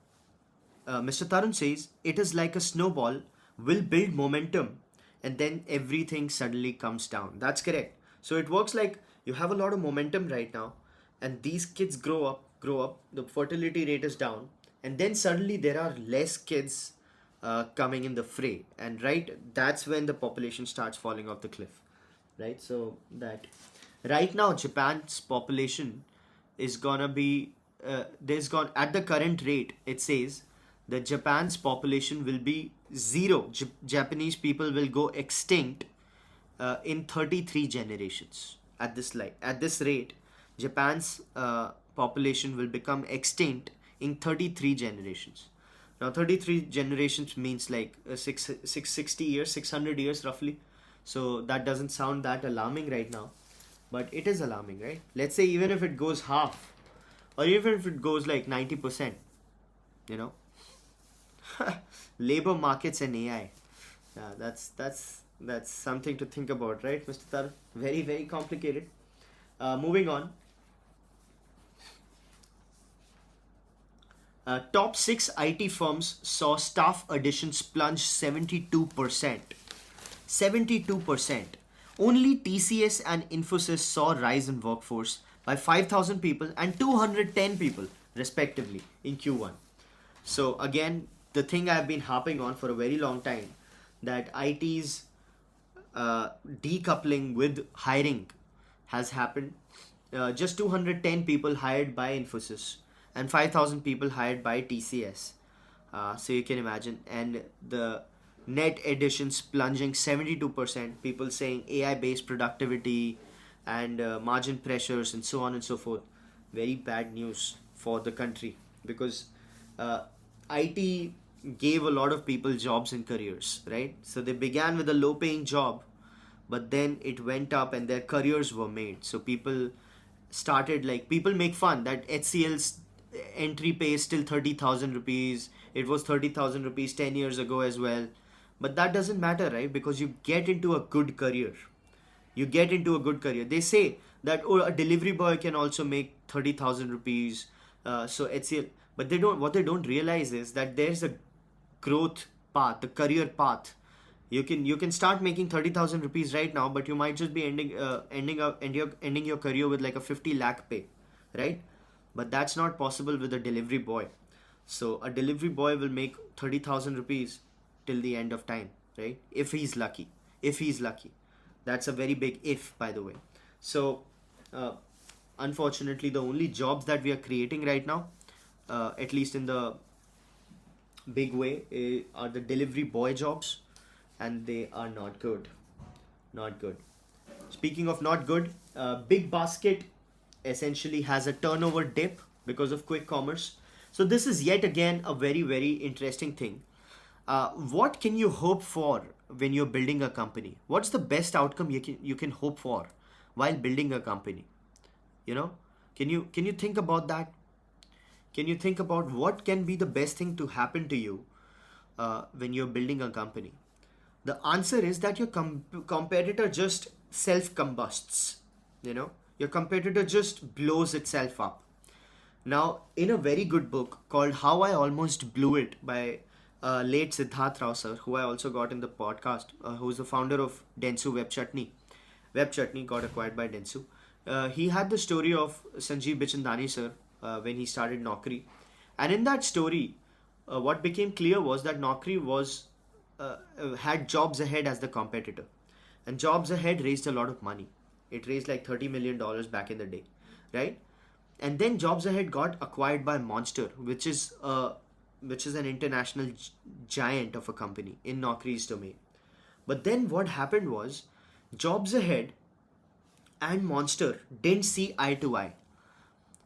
Mr. Tarun says it is like a snowball, will build momentum and then everything suddenly comes down. That's correct. So it works like you have a lot of momentum right now, and these kids grow up, the fertility rate is down, and then suddenly there are less kids coming in the fray. And right, that's when the population starts falling off the cliff, right? So that right now, Japan's population is gonna be there's gone at the current rate. It says that Japan's population will be zero. Japanese people will go extinct in 33 generations at this rate. Japan's population will become extinct in 33 generations. Now, 33 generations means like 660 years, 600 years roughly. So that doesn't sound that alarming right now, but it is alarming, right? Let's say even if it goes half, or even if it goes like 90%, you know, labor markets and AI. Yeah, that's something to think about, right, Mr. Tar? Very, very complicated. Moving on. Top six IT firms saw staff additions plunge 72%. 72%. Only TCS and Infosys saw rise in workforce by 5,000 people and 210 people, respectively, in Q1. So, again, the thing I've been harping on for a very long time, that IT's decoupling with hiring has happened. Just 210 people hired by Infosys and 5,000 people hired by TCS. So you can imagine. And the net additions plunging 72%. People saying AI based productivity and margin pressures and so on and so forth. Very bad news for the country because IT gave a lot of people jobs and careers, right? So they began with a low paying job, but then it went up and their careers were made. So people started, like, people make fun that HCL's entry pay is still 30,000 rupees. It was 30,000 rupees 10 years ago as well. But that doesn't matter, right? Because you get into a good career. You get into a good career. They say that, oh, a delivery boy can also make 30,000 rupees. So HCL, but they don't. What they don't realize is that there's a growth path, the career path. You can start making 30,000 rupees right now, but you might just be ending your career with like a 50 lakh pay, right? But that's not possible with a delivery boy. So a delivery boy will make 30,000 rupees till the end of time, right? If he's lucky. If he's lucky. That's a very big if, by the way. So, uh, unfortunately, the only jobs that we are creating right now, at least in the big way, are the delivery boy jobs, and they are not good. Not good. Speaking of not good, Big Basket essentially has a turnover dip because of quick commerce. So this is yet again a very, very interesting thing. What can you hope for when you're building a company? What's the best outcome you can hope for while building a company? You know, can you think about that? Can you think about what can be the best thing to happen to you when you're building a company? The answer is that your competitor just self combusts. You know, your competitor just blows itself up. Now, in a very good book called How I Almost Blew It by late Siddharth Rao sir, who I also got in the podcast, who's the founder of Dentsu Web Chutney. Web Chutney got acquired by Dentsu. He had the story of Sanjeev Bichandani sir when he started Naukri. And in that story, what became clear was that Naukri had Jobs Ahead as the competitor. And Jobs Ahead raised a lot of money. It raised like $30 million back in the day, right? And then Jobs Ahead got acquired by Monster, which is an international giant of a company in Naukri's domain. But then what happened was Jobs Ahead and Monster didn't see eye to eye.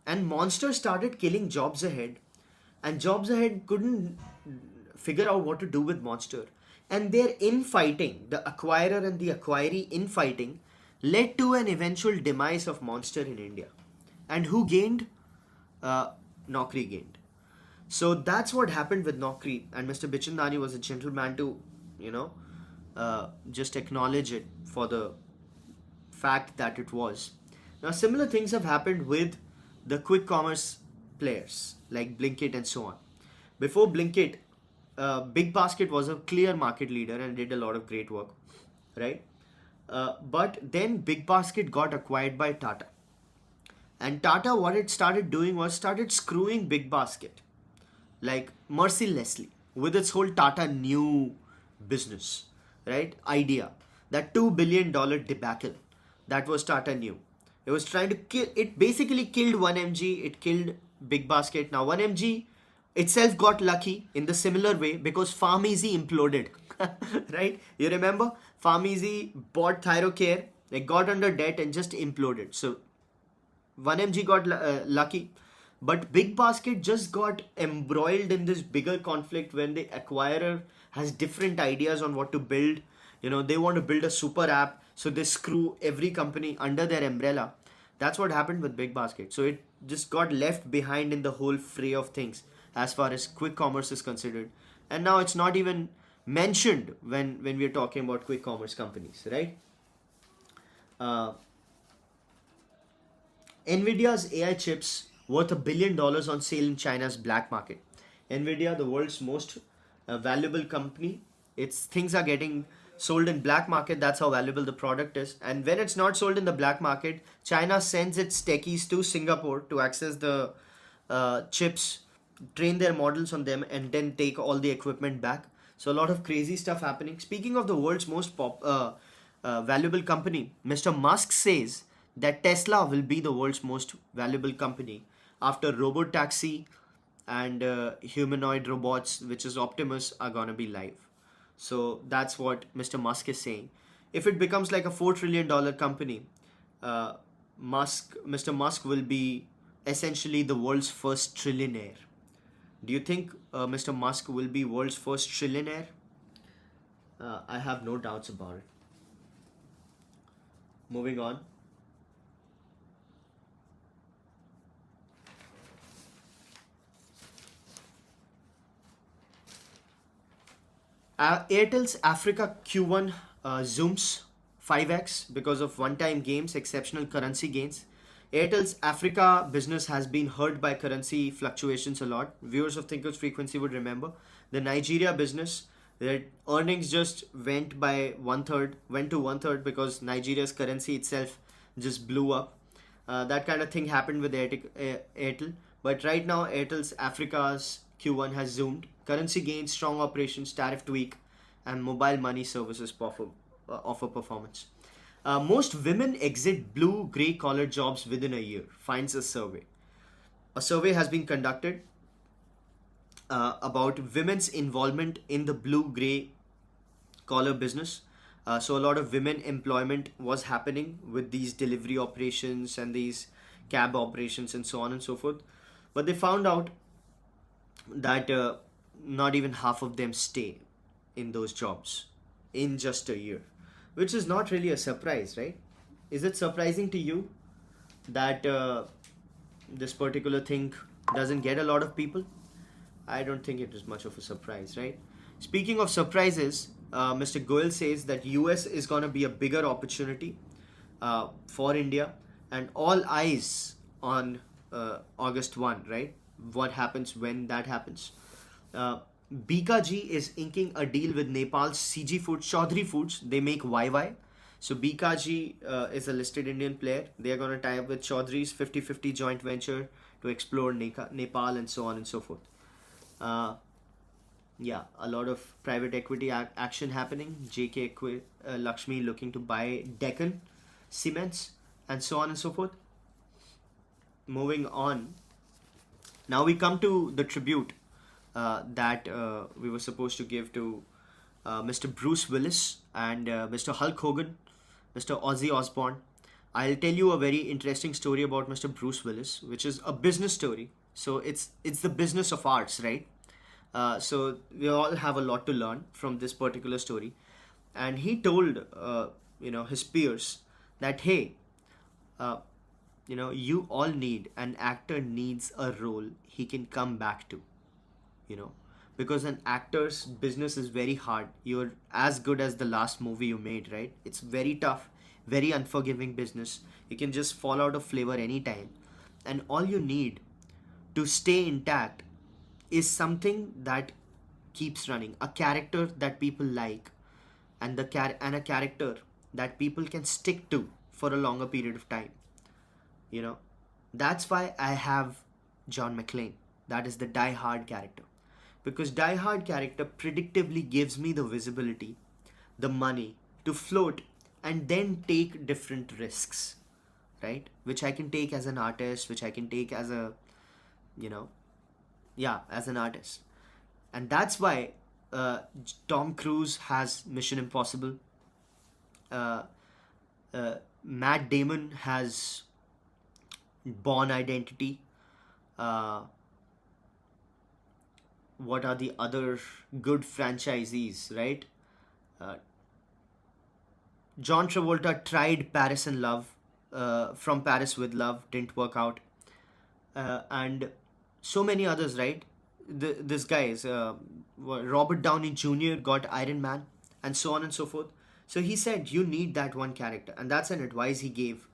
And Monster started killing Jobs Ahead, and Jobs Ahead couldn't figure out what to do with Monster. And their infighting, the acquirer and the acquiree infighting, led to an eventual demise of Monster in India. And who gained? Naukri gained. So that's what happened with Naukri, and Mr. Bichandani was a gentleman to, you know, just acknowledge it for the fact that it was. Now, similar things have happened with the quick commerce players like Blinkit and so on. Before Blinkit, Big Basket was a clear market leader and did a lot of great work, right? But then Big Basket got acquired by Tata. And Tata, what it started doing was started screwing Big Basket like mercilessly with its whole Tata new business, right? Idea. That $2 billion debacle that was Tata new. It was trying to kill, it basically killed 1MG, it killed Big Basket. Now 1MG itself got lucky in the similar way because PharmEasy imploded, right? You remember? PharmEasy bought Thyrocare, they got under debt and just imploded. So 1MG got lucky, but Big Basket just got embroiled in this bigger conflict when the acquirer has different ideas on what to build. They want to build a super app, so they screw every company under their umbrella. That's what happened with Big Basket. So it just got left behind in the whole fray of things as far as quick commerce is considered. And now it's not even mentioned when we're talking about quick commerce companies, right? Uh, Nvidia's AI chips worth $1 billion on sale in China's black market. Nvidia, the world's most valuable company, its things are getting sold in black market. That's how valuable the product is. And when it's not sold in the black market, China sends its techies to Singapore to access the chips, train their models on them, and then take all the equipment back. So a lot of crazy stuff happening. Speaking of the world's most valuable company, Mr. Musk says that Tesla will be the world's most valuable company after robotaxi and humanoid robots, which is Optimus, are gonna be live. So that's what Mr. Musk is saying. If it becomes like a $4 trillion company, uh, Mr. Musk will be essentially the world's first trillionaire. Do you think Mr. Musk will be world's first trillionaire? I have no doubts about it. Moving on. Airtel's Africa Q1 zooms 5x because of one-time games, exceptional currency gains. Airtel's Africa business has been hurt by currency fluctuations a lot. Viewers of Thinker's Frequency would remember the Nigeria business. Their earnings just went to one third because Nigeria's currency itself just blew up. That kind of thing happened with Airtel. But right now, Airtel's Africa's Q1 has zoomed. Currency gains, strong operations, tariff tweak, and mobile money services offer performance. Most women exit blue grey collar jobs within a year, finds a survey. A survey has been conducted about women's involvement in the blue grey collar business. So a lot of women employment was happening with these delivery operations and these cab operations and so on and so forth. But they found out that not even half of them stay in those jobs in just a year, which is not really a surprise, right? Is it surprising to you that this particular thing doesn't get a lot of people? I don't think it is much of a surprise, right? Speaking of surprises, Mr. Goel says that US is going to be a bigger opportunity for India, and all eyes on August 1, right? What happens when that happens? BKG is inking a deal with Nepal's CG Foods, Chaudhary Foods. They make YY. So BKG is a listed Indian player. They are going to tie up with Chaudhry's 50-50 joint venture to explore Nepal and so on and so forth. Yeah, a lot of private equity action happening. JK Lakshmi looking to buy Deccan Cements and so on and so forth. Moving on. Now we come to the tribute that we were supposed to give to Mr. Bruce Willis and Mr. Hulk Hogan, Mr. Ozzy Osbourne. I'll tell you a very interesting story about Mr. Bruce Willis, which is a business story. So it's the business of arts, right? So we all have a lot to learn from this particular story. And he told his peers that, hey, you all need, an actor needs a role he can come back to, because an actor's business is very hard. You're as good as the last movie you made, right? It's very tough, very unforgiving business. You can just fall out of flavor anytime. And all you need to stay intact is something that keeps running, a character that people like, and a character that people can stick to for a longer period of time. That's why I have John McClane. That is the Die Hard character, because Die Hard character predictably gives me the visibility, the money to float and then take different risks, right? Which I can take as an artist, which I can take as a as an artist. And that's why Tom Cruise has Mission Impossible. uh, Matt Damon has Born Identity. Uh, what are the other good franchisees, right? Uh, John Travolta tried Paris in Love, From Paris with Love, didn't work out. And so many others, right? This guys, Robert Downey Jr. got Iron Man, and so on and so forth. So he said, you need that one character, and that's an advice he gave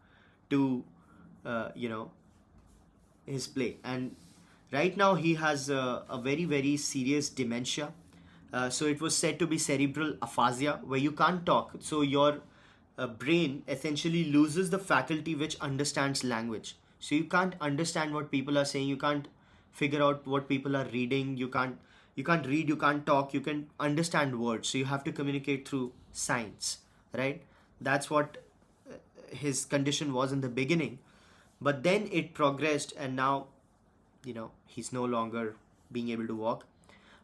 to, you know, his play. And right now he has a very very serious dementia. So it was said to be cerebral aphasia, where you can't talk. So your brain essentially loses the faculty which understands language. So you can't understand what people are saying. You can't figure out what people are reading. You can't read. You can't talk. You can understand words. So you have to communicate through signs, right? That's what his condition was in the beginning, but then it progressed, and now he's no longer being able to walk.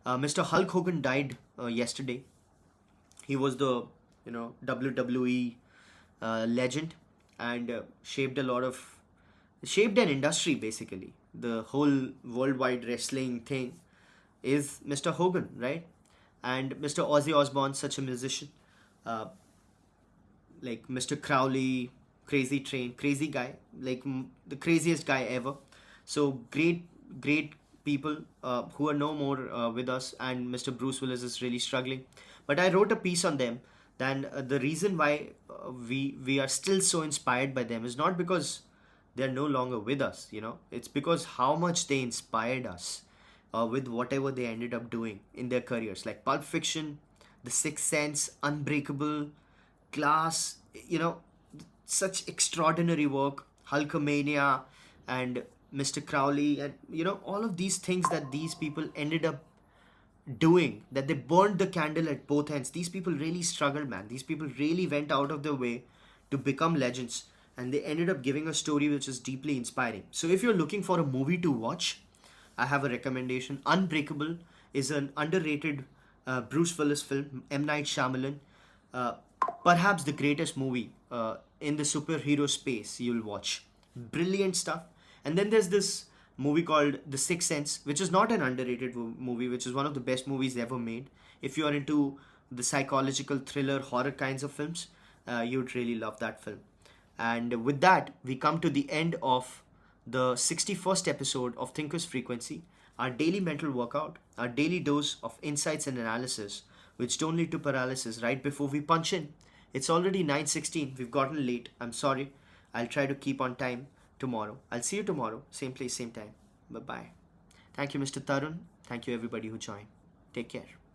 Mr. Hulk Hogan died yesterday. He was the WWE legend, and shaped an industry basically. The whole worldwide wrestling thing is Mr. Hogan, right? And Mr. Ozzy Osbourne, such a musician. Uh, like Mr. Crowley, crazy train, crazy guy, like the craziest guy ever. So great, great people who are no more with us, and Mr. Bruce Willis is really struggling. But I wrote a piece on them. Then the reason why we are still so inspired by them is not because they're no longer with us. It's because how much they inspired us with whatever they ended up doing in their careers, like Pulp Fiction, The Sixth Sense, Unbreakable, Glass, such extraordinary work, Hulkamania, and Mr. Crowley, and all of these things that these people ended up doing, that they burned the candle at both ends. These people really struggled, man. These people really went out of their way to become legends, and they ended up giving a story which is deeply inspiring. So if you're looking for a movie to watch, I have a recommendation. Unbreakable is an underrated Bruce Willis film, M. Night Shyamalan. Uh, Perhaps the greatest movie in the superhero space you'll watch. Brilliant stuff. And then there's this movie called The Sixth Sense, which is not an underrated movie, which is one of the best movies ever made. If you are into the psychological thriller horror kinds of films, you'd really love that film. And with that, we come to the end of the 61st episode of Thinker's Frequency, our daily mental workout, our daily dose of insights and analysis, which don't lead to paralysis right before we punch in. It's already 9:16. We've gotten late. I'm sorry. I'll try to keep on time tomorrow. I'll see you tomorrow. Same place, same time. Bye-bye. Thank you, Mr. Tarun. Thank you, everybody who joined. Take care.